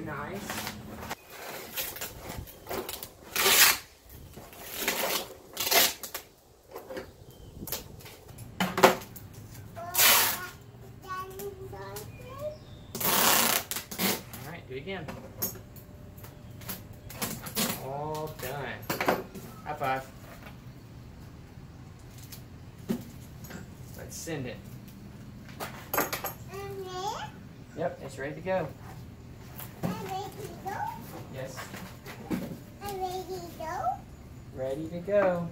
nice. Alright, do it again. All done. High five. Let's send it. Yep, it's ready to go. Yes. Ready to go.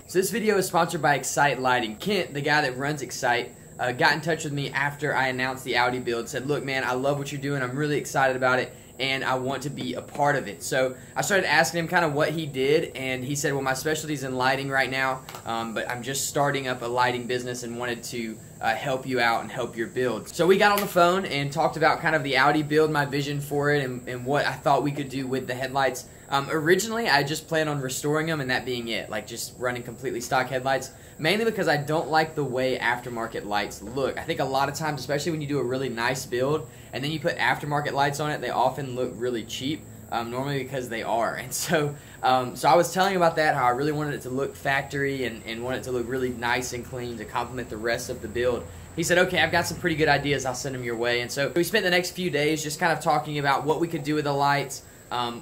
So this video is sponsored by Excite Lighting. Kent, the guy that runs Excite, got in touch with me after I announced the Audi build. Said, look man, I love what you're doing. I'm really excited about it, and I want to be a part of it. So I started asking him kind of what he did, and he said, well, my specialty is in lighting right now, but I'm just starting up a lighting business and wanted to help you out and help your build. So we got on the phone and talked about kind of the Audi build, my vision for it, and what I thought we could do with the headlights. Originally, I just planned on restoring them and that being it, like just running completely stock headlights, mainly because I don't like the way aftermarket lights look. I think a lot of times, especially when you do a really nice build and then you put aftermarket lights on it, they often look really cheap, normally because they are. And so I was telling you about that, how I really wanted it to look factory and wanted it to look really nice and clean to complement the rest of the build. He said, okay, I've got some pretty good ideas, I'll send them your way. And so we spent the next few days just kind of talking about what we could do with the lights,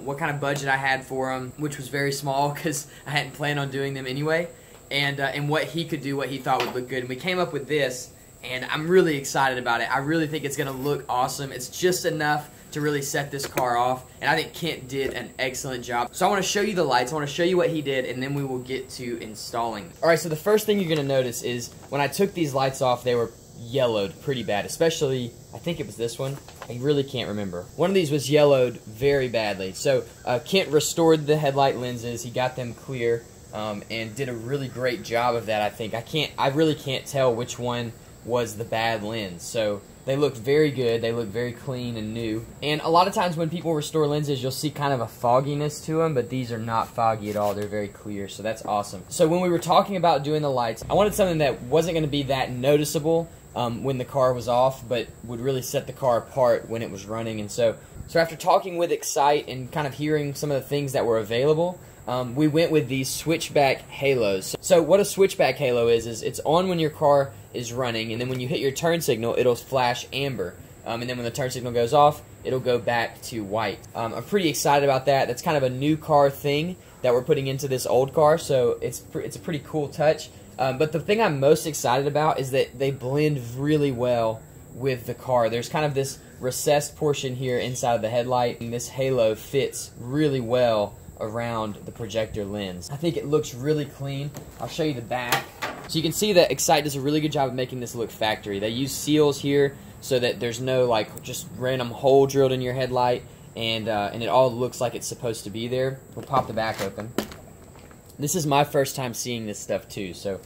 what kind of budget I had for them, which was very small because I hadn't planned on doing them anyway, and what he could do, what he thought would look good. And we came up with this, and I'm really excited about it. I really think it's going to look awesome. It's just enough to really set this car off, and I think Kent did an excellent job. So I want to show you the lights, I want to show you what he did, and then we will get to installing. Alright, so the first thing you're going to notice is when I took these lights off, they were yellowed pretty bad, especially, I think it was this one. I really can't remember. One of these was yellowed very badly. So Kent restored the headlight lenses, he got them clear, and did a really great job of that, I think. I really can't tell which one was the bad lens. So they looked very good, they looked very clean and new. And a lot of times when people restore lenses, you'll see kind of a fogginess to them, but these are not foggy at all, they're very clear, so that's awesome. So when we were talking about doing the lights, I wanted something that wasn't going to be that noticeable when the car was off, but would really set the car apart when it was running. And so after talking with Excite and kind of hearing some of the things that were available, we went with these switchback halos. So what a switchback halo is it's on when your car is running, and then when you hit your turn signal, it'll flash amber. And then when the turn signal goes off, it'll go back to white. I'm pretty excited about that. That's kind of a new car thing that we're putting into this old car, so it's a pretty cool touch. But the thing I'm most excited about is that they blend really well with the car. There's kind of this recessed portion here inside of the headlight, and this halo fits really well around the projector lens. I think it looks really clean. I'll show you the back. So you can see that Excite does a really good job of making this look factory. They use seals here so that there's no like just random hole drilled in your headlight, and it all looks like it's supposed to be there. We'll pop the back open. This is my first time seeing this stuff too, so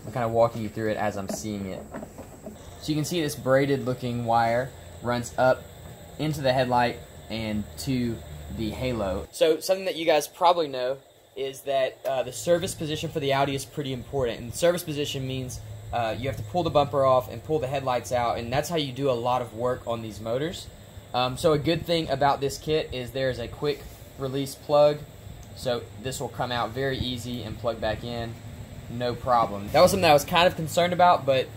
I'm kind of walking you through it as I'm seeing it. So you can see this braided looking wire runs up into the headlight and to the halo. So something that you guys probably know is that the service position for the Audi is pretty important. And service position means you have to pull the bumper off and pull the headlights out, and that's how you do a lot of work on these motors. So a good thing about this kit is there's a quick release plug, so this will come out very easy and plug back in, no problem. That was something that I was kind of concerned about, but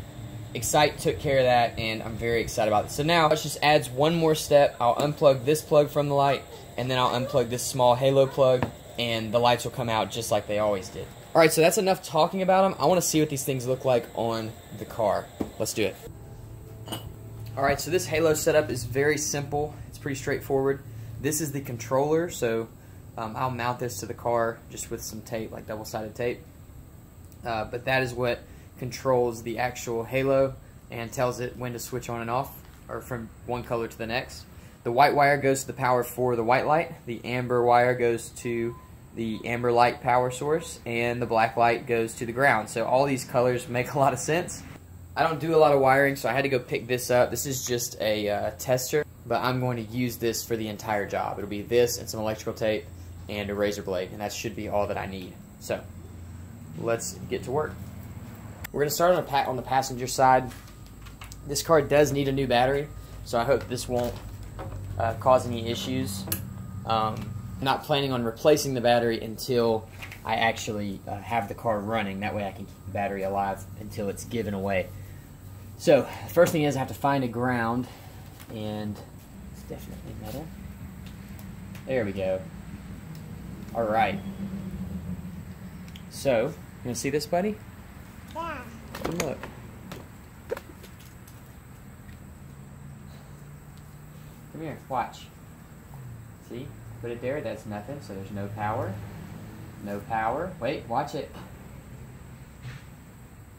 Excite took care of that, and I'm very excited about it. So now it just adds one more step. I'll unplug this plug from the light, and then I'll unplug this small halo plug, and the lights will come out just like they always did. Alright, so that's enough talking about them. I want to see what these things look like on the car. Let's do it. Alright, so this halo setup is very simple. It's pretty straightforward. This is the controller, so I'll mount this to the car just with some tape, like double-sided tape. But that is what controls the actual halo and tells it when to switch on and off, or from one color to the next. The white wire goes to the power for the white light. The amber wire goes to the amber light power source, and the black light goes to the ground. So all these colors make a lot of sense. I don't do a lot of wiring, so I had to go pick this up. This is just a tester, but I'm going to use this for the entire job. It'll be this and some electrical tape and a razor blade, and that should be all that I need. So let's get to work. We're going to start on the passenger side. This car does need a new battery, so I hope this won't cause any issues. Not planning on replacing the battery until I actually have the car running. That way I can keep the battery alive until it's given away. So the first thing is I have to find a ground, and it's definitely metal. There we go. All right. So, you want to see this, buddy? Yeah. Look. Come here, watch. See? Put it there, that's nothing, so there's no power. No power. Wait, watch it.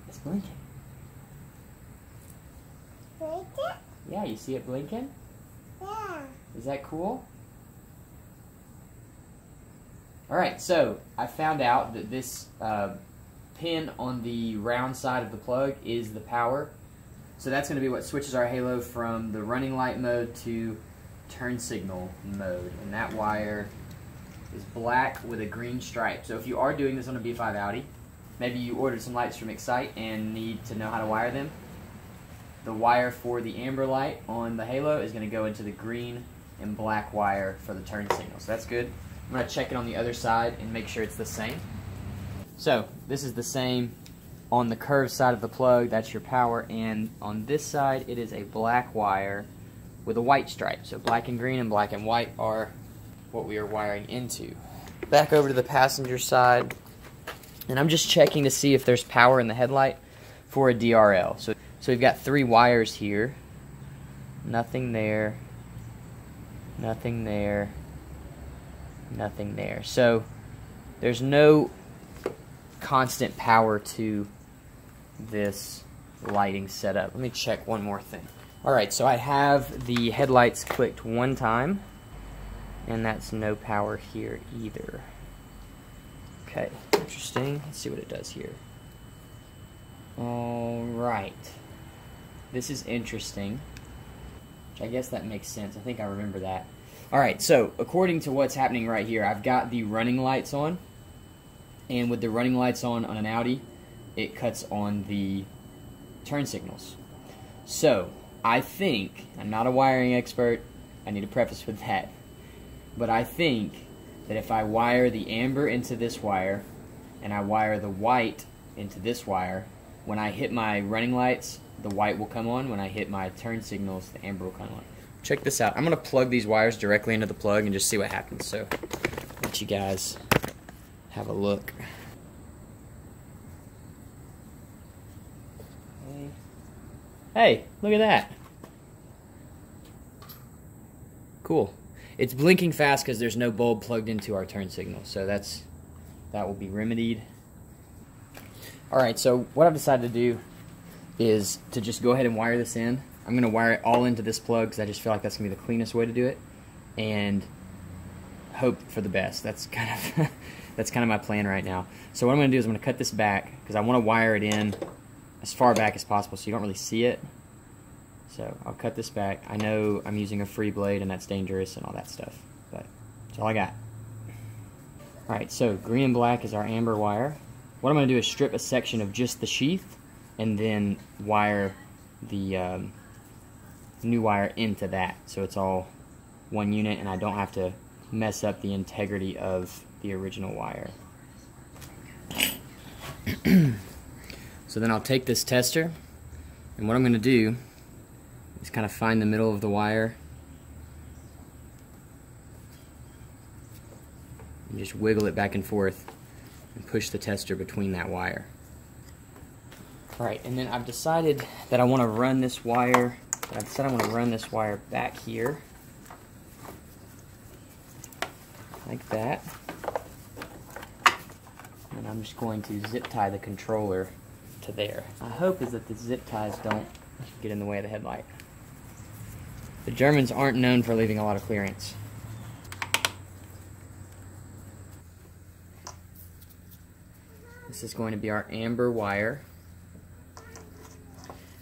It's blinking. Blinking? Yeah, you see it blinking? Yeah. Is that cool? Alright, so I found out that this pin on the round side of the plug is the power. So that's going to be what switches our halo from the running light mode to turn signal mode. And that wire is black with a green stripe. So if you are doing this on a B5 Audi, maybe you ordered some lights from Excite and need to know how to wire them, the wire for the amber light on the halo is going to go into the green and black wire for the turn signal. So that's good. I'm going to check it on the other side and make sure it's the same. So this is the same on the curved side of the plug. That's your power. And on this side it is a black wire with a white stripe. So black and green and black and white are what we are wiring into. Back over to the passenger side, and I'm just checking to see if there's power in the headlight for a DRL. So we've got 3 wires here. Nothing there. Nothing there. Nothing there. So there's no constant power to this lighting setup. Let me check one more thing. Alright, so I have the headlights clicked one time, and that's no power here either. Okay, interesting. Let's see what it does here. Alright. This is interesting. Which I guess that makes sense. I think I remember that. Alright, so according to what's happening right here, I've got the running lights on. And with the running lights on an Audi, it cuts on the turn signals. So, I think, I'm not a wiring expert, I need to preface with that, but I think that if I wire the amber into this wire, and I wire the white into this wire, when I hit my running lights, the white will come on. When I hit my turn signals, the amber will come on. Check this out. I'm going to plug these wires directly into the plug and just see what happens. So, let you guys have a look. Hey, look at that. Cool. It's blinking fast because there's no bulb plugged into our turn signal, so that will be remedied. Alright, so what I've decided to do is to just go ahead and wire this in. I'm going to wire it all into this plug because I just feel like that's going to be the cleanest way to do it, and hope for the best. That's kind of that's kind of my plan right now. So what I'm going to do is I'm going to cut this back because I want to wire it in as far back as possible so you don't really see it. So I'll cut this back. I know I'm using a free blade and that's dangerous and all that stuff, but that's all I got. Alright, so green and black is our amber wire. What I'm going to do is strip a section of just the sheath and then wire the new wire into that so it's all one unit and I don't have to mess up the integrity of the original wire. So then I'll take this tester, and what I'm going to do is kind of find the middle of the wire and just wiggle it back and forth and push the tester between that wire. Alright, and then I've decided that I want to run this wire, back here, like that, and I'm just going to zip tie the controller to there. My hope is that the zip ties don't get in the way of the headlight. The Germans aren't known for leaving a lot of clearance. This is going to be our amber wire.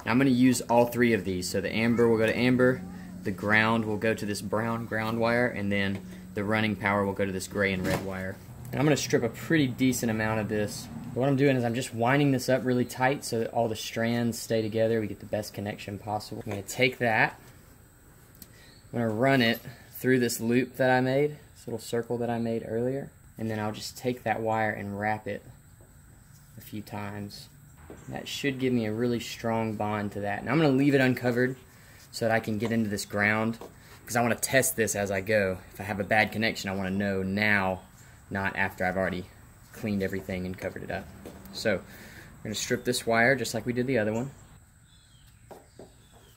Now I'm going to use all three of these. So the amber will go to amber, the ground will go to this brown ground wire, and then the running power will go to this gray and red wire. And I'm going to strip a pretty decent amount of this. What I'm doing is I'm just winding this up really tight so that all the strands stay together. We get the best connection possible. I'm going to take that. I'm going to run it through this loop that I made, this little circle that I made earlier. And then I'll just take that wire and wrap it a few times. That should give me a really strong bond to that. And I'm going to leave it uncovered so that I can get into this ground, because I want to test this as I go. If I have a bad connection, I want to know now, not after I've already cleaned everything and covered it up. So we're going to strip this wire just like we did the other one.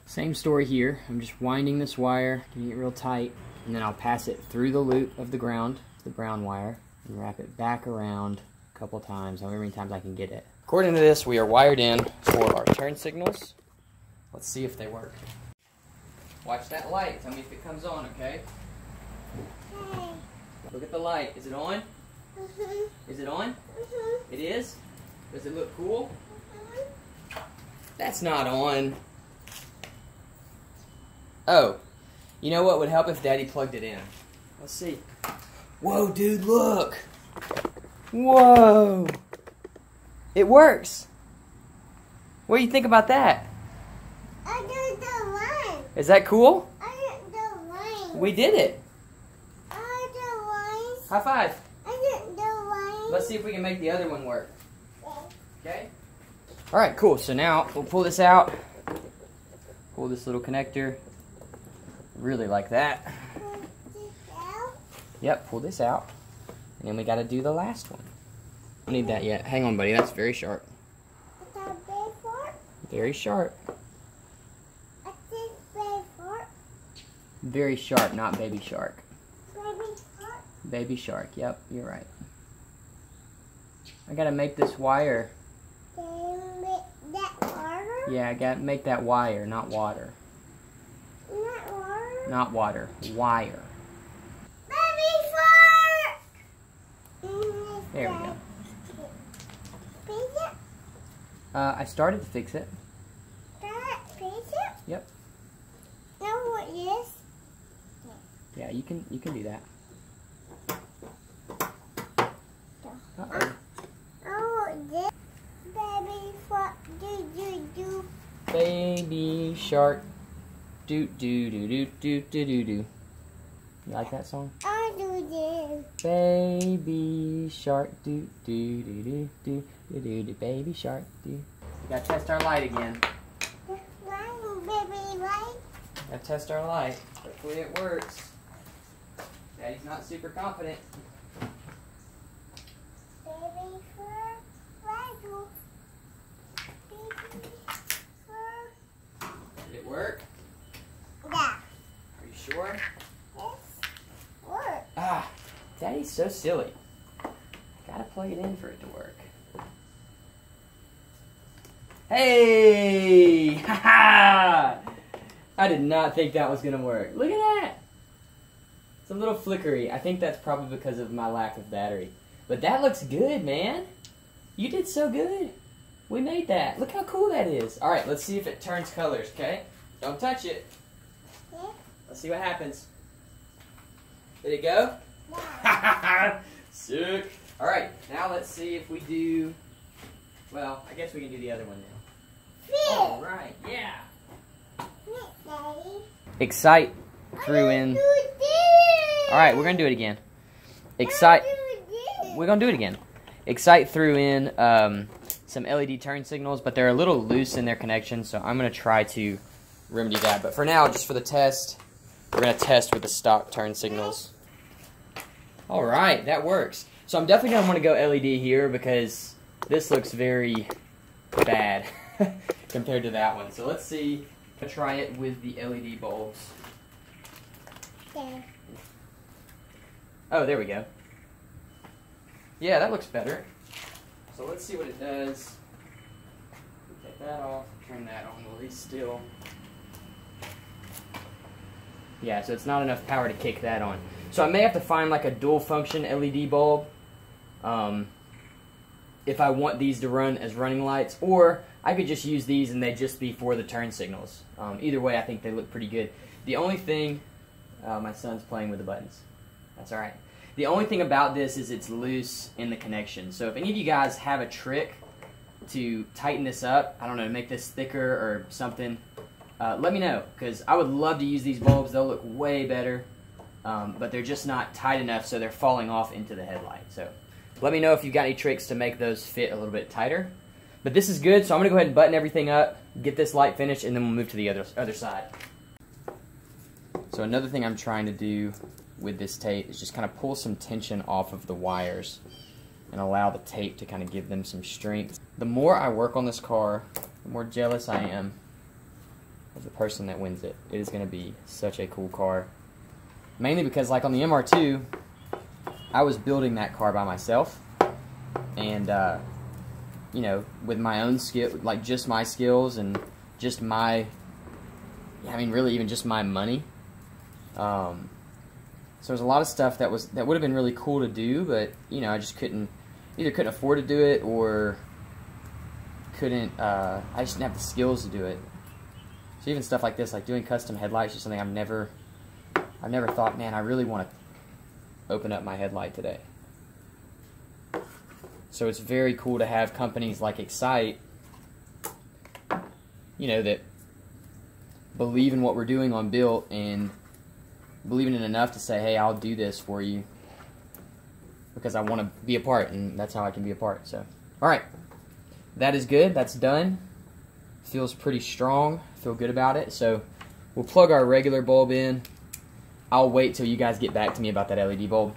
Same story here. I'm just winding this wire, getting it real tight, and then I'll pass it through the loop of the ground, the brown wire, and wrap it back around a couple times, however many times I can get it. According to this, we are wired in for our turn signals. Let's see if they work. Watch that light. Tell me if it comes on, okay? Okay. Look at the light. Is it on? Mm-hmm. Is it on? Mm-hmm. It is? Does it look cool? Mm-hmm. That's not on. Oh, you know what would help if Daddy plugged it in? Let's see. Whoa, dude, look! Whoa! It works! What do you think about that? I did the line. Is that cool? I did the line. We did it! I did the line. High five! I did the line. Let's see if we can make the other one work. Okay? Alright, cool. So now we'll pull this out. Pull this little connector. Really like that. Pull this out. Yep, pull this out. And then we gotta do the last one. Don't need that yet. Hang on, buddy. That's very sharp. Is that big for? Very sharp. I think big for. Very sharp, not baby shark. Baby for. Baby shark. Yep, you're right. I gotta make this wire. Can you make that water? Yeah, I gotta make that wire, not water. Not water? Not water. Wire. Baby for. There we go. Fix it? I started to fix it. Fix it? Yep. Know what is? Yeah, you can do that. Uh-oh. Oh, this baby what do. Baby shark. Doot doo doo doo doo doo doo doo. You like that song? I do this. Baby shark. Doot doo doo doo doo doo doo doo. Baby shark. Doo. We gotta test our light again. Right, baby, right? Gotta test our light. Hopefully it works. Daddy's not super confident. Baby for rifle. Baby for. Did it work? Yeah. Are you sure? Yes. Work. Ah, Daddy's so silly. Gotta plug it in for it to work. Hey! Ha ha! I did not think that was gonna work. Look at that! It's a little flickery. I think that's probably because of my lack of battery. But that looks good, man. You did so good. We made that. Look how cool that is. Alright, let's see if it turns colors, okay? Don't touch it. Yeah. Let's see what happens. Did it go? Yeah. Sick. Alright, now let's see if we do... Well, I guess we can do the other one now. Alright, yeah. Daddy. Excite threw in... Alright, we're going to do it again. Excite... We're going to do it again. Excite threw in some LED turn signals, but they're a little loose in their connection, so I'm going to try to remedy that. But for now, just for the test, we're going to test with the stock turn signals. Alright, that works. So I'm definitely going to want to go LED here because this looks very bad compared to that one. So let's see. I'll try it with the LED bulbs. There. Oh, there we go. Yeah, that looks better. So let's see what it does. Take that off, turn that on while he's still. Yeah, so it's not enough power to kick that on. So I may have to find like a dual function LED bulb. if I want these to run as running lights, or I could just use these and they'd just be for the turn signals. Either way, I think they look pretty good. The only thing, my son's playing with the buttons. That's all right. The only thing about this is it's loose in the connection. So if any of you guys have a trick to tighten this up, I don't know, to make this thicker or something, let me know, because I would love to use these bulbs. They'll look way better, but they're just not tight enough, so they're falling off into the headlight. So let me know if you've got any tricks to make those fit a little bit tighter. But this is good, so I'm going to go ahead and button everything up, get this light finished, and then we'll move to the other side. So another thing I'm trying to do with this tape is just kind of pull some tension off of the wires and allow the tape to kind of give them some strength. The more I work on this car, the more jealous I am of the person that wins it. It is going to be such a cool car. Mainly because, like on the MR2, I was building that car by myself, and you know, with my own skill, like just my skills and just my, I mean, really even just my money. So there's a lot of stuff that would have been really cool to do, but you know, I just either couldn't afford to do it, or I just didn't have the skills to do it. So even stuff like this, like doing custom headlights, is something I've never thought, man, I really want to open up my headlight today. So it's very cool to have companies like Excite, you know, that believe in what we're doing on Built and believe in it enough to say, hey, I'll do this for you because I want to be a part, and that's how I can be a part. So, all right, that is good. That's done. Feels pretty strong. Feel good about it. So we'll plug our regular bulb in. I'll wait till you guys get back to me about that LED bulb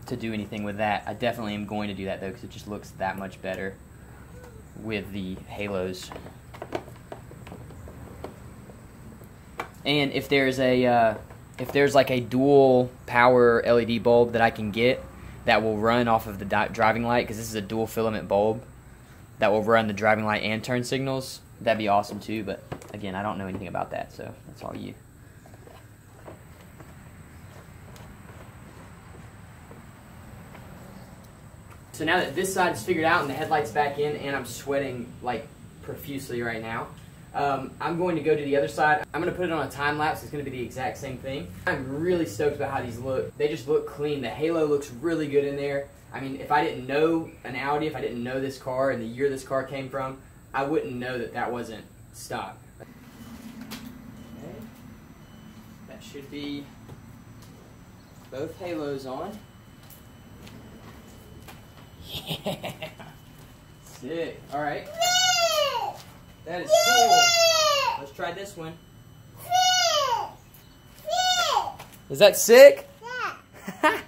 to do anything with that. I definitely am going to do that though, because it just looks that much better with the halos. And if there's like a dual power LED bulb that I can get that will run off of the driving light, because this is a dual filament bulb that will run the driving light and turn signals, that'd be awesome too. But again, I don't know anything about that, so that's all you. So now that this side is figured out and the headlight's back in, and I'm sweating like profusely right now, I'm going to go to the other side. I'm going to put it on a time lapse. It's going to be the exact same thing. I'm really stoked about how these look. They just look clean. The halo looks really good in there. I mean, if I didn't know an Audi, if I didn't know this car and the year this car came from, I wouldn't know that that wasn't stock. Okay. That should be both halos on. Yeah. Sick. All right. That is cool. Let's try this one. Is that sick? Yeah.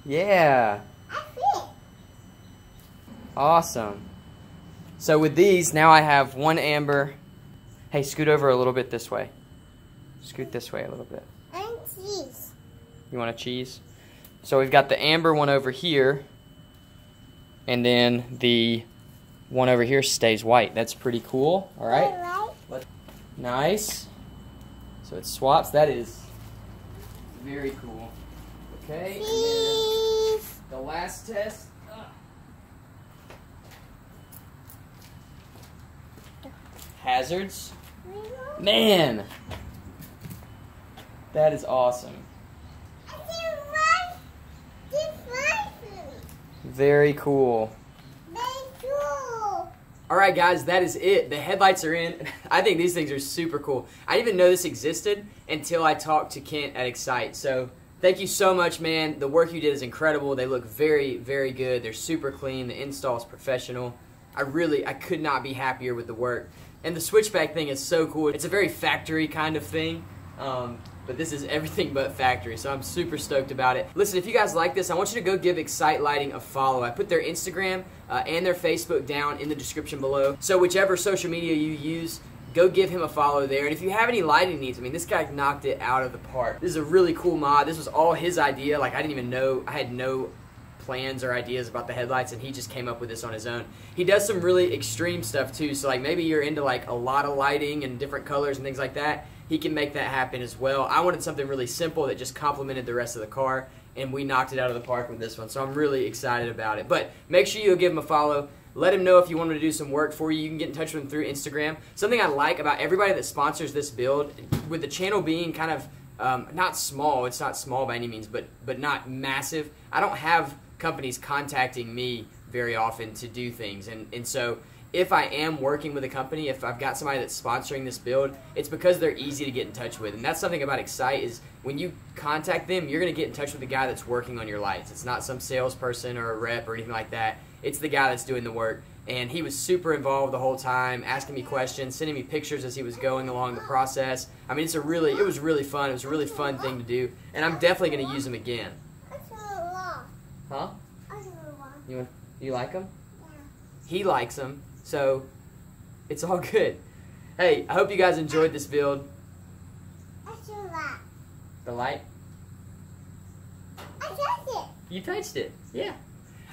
Yeah. Awesome. So with these, now I have one amber. Hey, scoot over a little bit this way. Scoot this way a little bit. And cheese. You want a cheese? So we've got the amber one over here, and then the one over here stays white. That's pretty cool. All right. Nice. So it swaps. That is very cool. Okay. And then the last test. Hazards. Man, that is awesome. Very cool. Alright guys, that is it. The headlights are in. I think these things are super cool. I didn't even know this existed until I talked to Kent at Excite. So thank you so much, man. The work you did is incredible. They look very, very good. They're super clean. The install is professional. I could not be happier with the work. And the switchback thing is so cool. It's a very factory kind of thing. But this is everything but factory, so I'm super stoked about it. Listen, if you guys like this, I want you to go give Excite Lighting a follow. I put their Instagram and their Facebook down in the description below. So whichever social media you use, go give him a follow there. And if you have any lighting needs, I mean, this guy knocked it out of the park. This is a really cool mod. This was all his idea. Like, I didn't even know, I had no plans or ideas about the headlights, and he just came up with this on his own. He does some really extreme stuff too, so like maybe you're into like a lot of lighting and different colors and things like that. He can make that happen as well. I wanted something really simple that just complemented the rest of the car, and we knocked it out of the park with this one. So I'm really excited about it. But make sure you give him a follow. Let him know if you want him to do some work for you. You can get in touch with him through Instagram. Something I like about everybody that sponsors this build, with the channel being kind of not small, it's not small by any means, but not massive. I don't have companies contacting me very often to do things, and so if I am working with a company, if I've got somebody that's sponsoring this build, it's because they're easy to get in touch with. And that's something about Excite, is when you contact them, you're going to get in touch with the guy that's working on your lights. It's not some salesperson or a rep or anything like that. It's the guy that's doing the work. And he was super involved the whole time, asking me questions, sending me pictures as he was going along the process. I mean, it was really fun. It was a really fun thing to do. And I'm definitely going to use him again. Huh? You like him? He likes him. So, it's all good. Hey, I hope you guys enjoyed this build. The light? I touched it. You touched it. Yeah.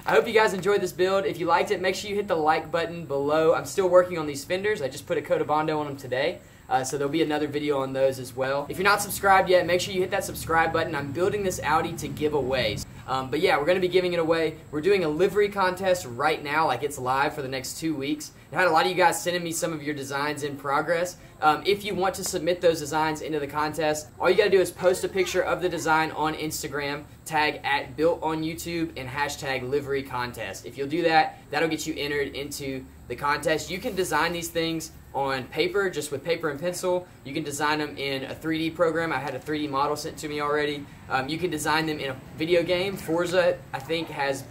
I hope you guys enjoyed this build. If you liked it, make sure you hit the like button below. I'm still working on these fenders. I just put a coat of Bondo on them today. So there'll be another video on those as well. If you're not subscribed yet, make sure you hit that subscribe button. I'm building this Audi to give away. But yeah, we're going to be giving it away. We're doing a livery contest right now, like it's live for the next 2 weeks. I had a lot of you guys sending me some of your designs in progress. If you want to submit those designs into the contest, all you got to do is post a picture of the design on Instagram, tag @BuiltOnYouTube, and hashtag livery contest. If you'll do that, that'll get you entered into the contest. You can design these things on paper, just with paper and pencil. You can design them in a 3D program. I had a 3D model sent to me already. You can design them in a video game. Forza, I think, has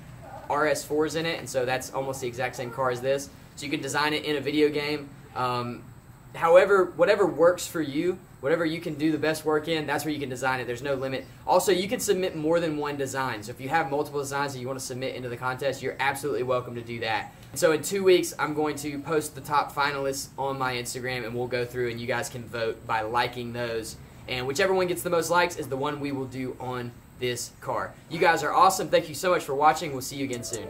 RS4s in it, and so that's almost the exact same car as this. So you can design it in a video game. However, whatever works for you, whatever you can do the best work in, that's where you can design it. There's no limit. Also, you can submit more than one design. So if you have multiple designs that you want to submit into the contest, you're absolutely welcome to do that. So in 2 weeks, I'm going to post the top finalists on my Instagram, and we'll go through and you guys can vote by liking those. And whichever one gets the most likes is the one we will do on this car. You guys are awesome. Thank you so much for watching. We'll see you again soon.